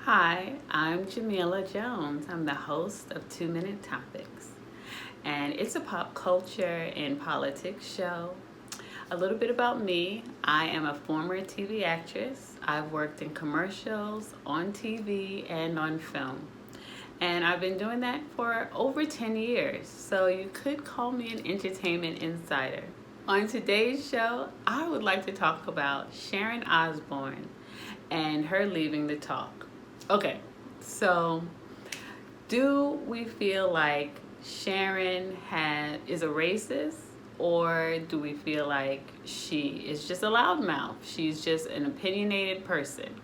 Hi, I'm Jamillah Jones. I'm the host of 2 Minute Topics, and it's a pop culture and politics show. A little bit about me: I am a former TV actress. I've worked in commercials, on TV, and on film. And I've been doing that for over 10 years, so you could call me an entertainment insider. On today's show, I would like to talk about Sharon Osbourne and her leaving the talk. Okay, so do we feel like Sharon is a racist, or do we feel like she is just a loudmouth? She's just an opinionated person.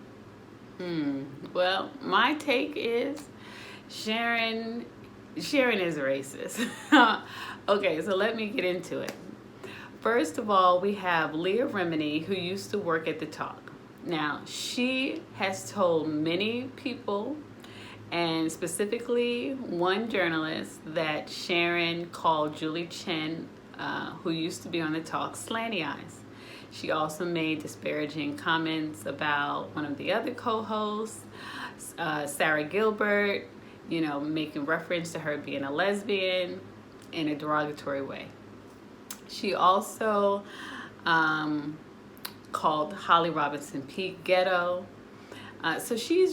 Well, my take is Sharon Sharon is a racist. Okay, so let me get into it. First of all, we have Leah Remini, who used to work at the Talk. Now, she has told many people, and specifically one journalist, that Sharon called Julie Chen, who used to be on the Talk, slanty eyes. She also made disparaging comments about one of the other co-hosts, Sarah Gilbert, making reference to her being a lesbian in a derogatory way. She also called Holly Robinson Peake ghetto. So she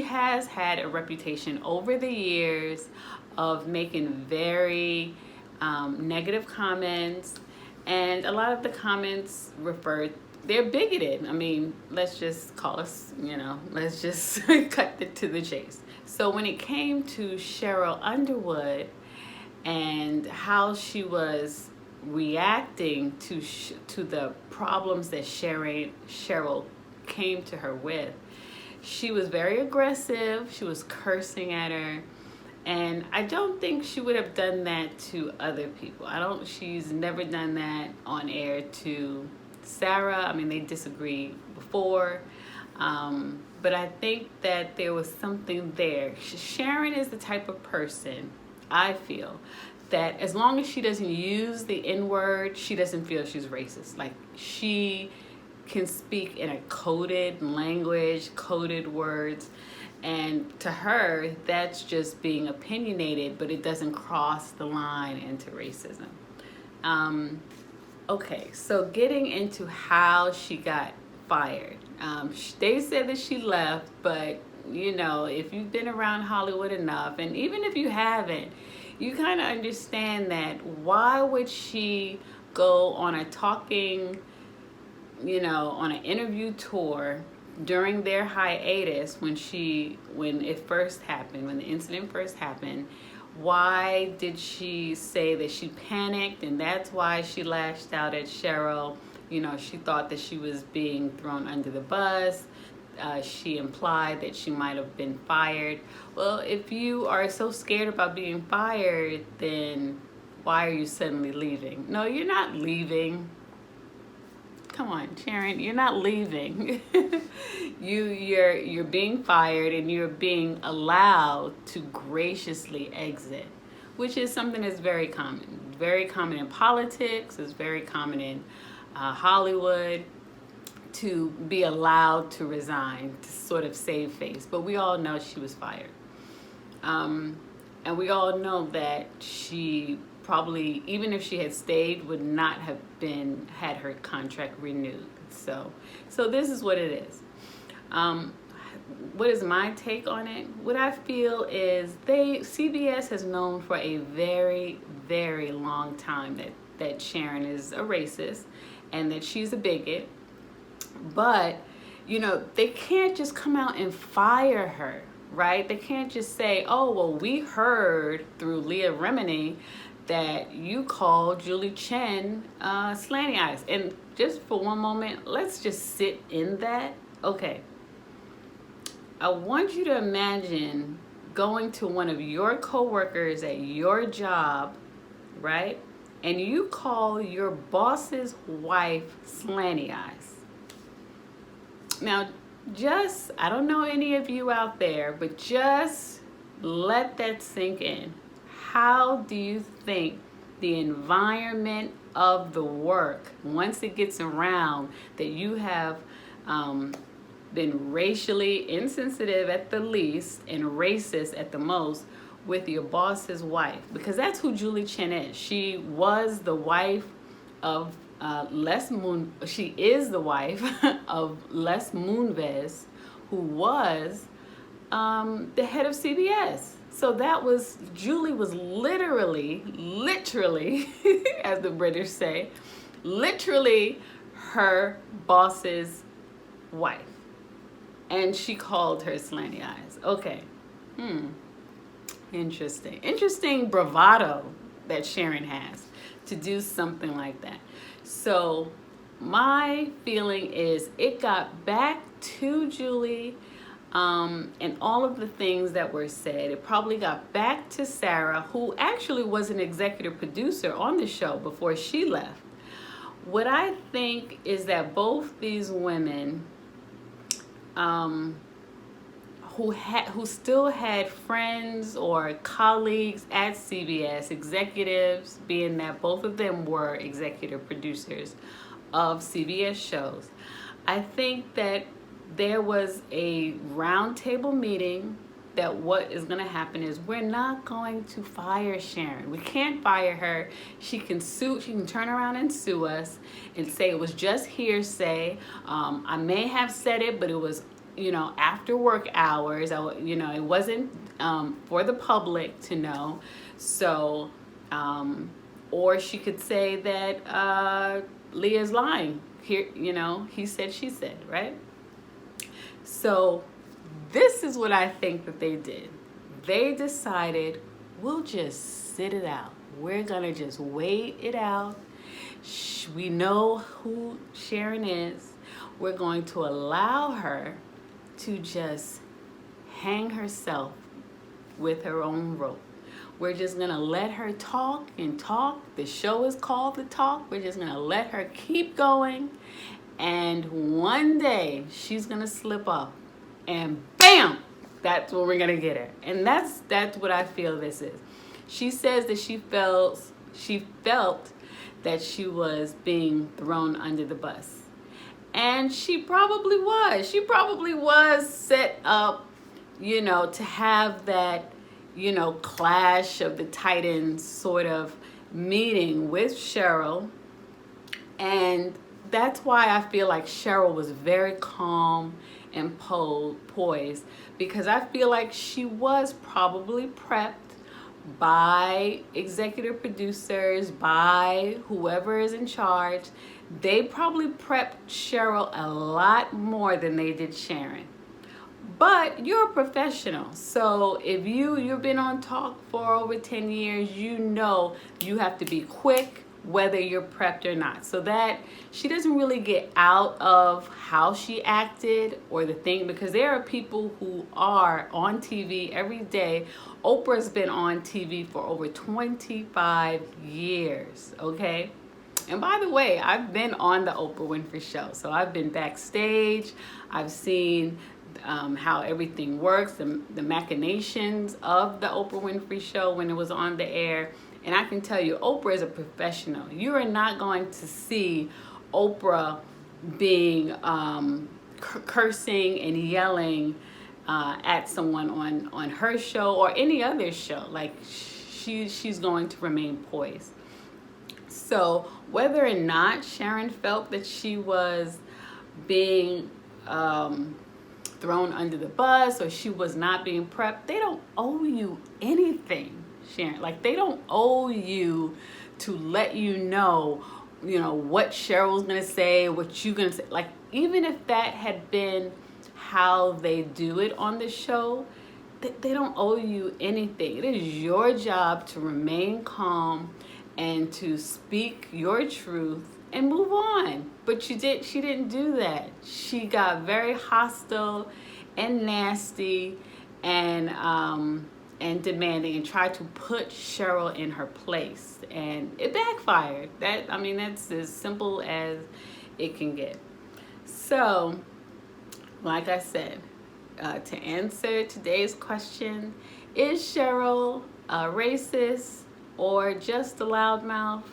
has had a reputation over the years of making very negative comments, and a lot of the comments they're bigoted. I mean, let's just let's just cut it to the chase. So when it came to Sheryl Underwood and how she was reacting to the problems that Sheryl came to her with, she was very aggressive. She was cursing at her, and I don't think she would have done that to other people. She's never done that on air to Sarah. I mean, they disagreed before, but I think that there was something there. Sharon is the type of person, I feel, that as long as she doesn't use the N-word, she doesn't feel she's racist. Like, she can speak in a coded language, coded words, and to her, that's just being opinionated, but it doesn't cross the line into racism. Okay, so getting into how she got fired. They said that she left, but if you've been around Hollywood enough, and even if you haven't, you kind of understand that why would she go on a on an interview tour during their hiatus when it first happened, when the incident first happened? Why did she say that she panicked and that's why she lashed out at Sheryl? She thought that she was being thrown under the bus. She implied that she might have been fired. Well, if you are so scared about being fired, then why are you suddenly leaving? No, you're not leaving. Come on, Sharon, you're not leaving. You're being fired, and you're being allowed to graciously exit, which is something that's very common in politics. It's very common in Hollywood, to be allowed to resign to sort of save face. But we all know she was fired, and we all know that she probably, even if she had stayed, would not have had her contract renewed. So this is what it is. What is my take on it? What I feel is CBS has known for a very, very long time that Sharon is a racist and that she's a bigot. But they can't just come out and fire her, right? They can't just say, oh, well, we heard through Leah Remini that you called Julie Chen slanty eyes. And just for one moment, let's just sit in that. Okay, I want you to imagine going to one of your coworkers at your job, right? And you call your boss's wife slanty eyes. Now, I don't know any of you out there, but just let that sink in. How do you think the environment of the work, once it gets around that you have been racially insensitive at the least and racist at the most with your boss's wife, because that's who Julie Chen is. She was the wife of Les Moon. She is the wife of Les Moonves, who was the head of CBS. So that was, Julie was literally, as the British say, literally her boss's wife. And she called her slanty eyes. Okay. Interesting bravado that Sharon has to do something like that. So my feeling is it got back to Julie, and all of the things that were said. It probably got back to Sarah, who actually was an executive producer on the show before she left. What I think is that both these women, who still had friends or colleagues at CBS, executives, being that both of them were executive producers of CBS shows, I think that there was a roundtable meeting that what is going to happen is we're not going to fire Sharon. We can't fire her. She can sue. She can turn around and sue us and say it was just hearsay. I may have said it, but it was, after work hours. It wasn't for the public to know. So, or she could say that Leah's lying. Here, he said, she said, right? So this is what I think that they did. They decided, we'll just sit it out. We're going to just wait it out. We know who Sharon is. We're going to allow her to just hang herself with her own rope. We're just going to let her talk and talk. The show is called The Talk. We're just going to let her keep going. And one day she's going to slip up. And bam! That's where we're going to get her. And that's what I feel this is. She says that she felt that she was being thrown under the bus. And she probably was. She probably was set up, to have that, clash of the titans sort of meeting with Sheryl. And that's why I feel like Sheryl was very calm and poised, because I feel like she was probably prepped by executive producers, by whoever is in charge. They probably prepped Sheryl a lot more than they did Sharon. But you're a professional, so if you've been on talk for over 10 years, you have to be quick, whether you're prepped or not. So that she doesn't really get out of how she acted or the thing, because there are people who are on TV every day. Oprah's been on TV for over 25 years, okay? And by the way, I've been on the Oprah Winfrey Show. So I've been backstage. I've seen how everything works, the machinations of the Oprah Winfrey Show when it was on the air. And I can tell you, Oprah is a professional. You are not going to see Oprah being cursing and yelling at someone on her show or any other show. Like she's going to remain poised. So whether or not Sharon felt that she was being thrown under the bus or she was not being prepped, they don't owe you anything, Sharon. Like, they don't owe you to let you know what Cheryl's gonna say, what you're gonna say. Like, even if that had been how they do it on the show, they don't owe you anything. It is your job to remain calm and to speak your truth and move on. But she didn't do that. She got very hostile and nasty and demanding and tried to put Sheryl in her place. And it backfired. That's as simple as it can get. So, like I said, to answer today's question, is Sheryl a racist or just a loudmouth?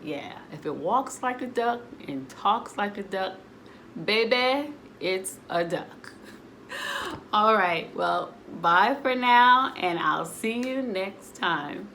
Yeah, if it walks like a duck and talks like a duck, baby, It's a duck. All right, well, bye for now, and I'll see you next time.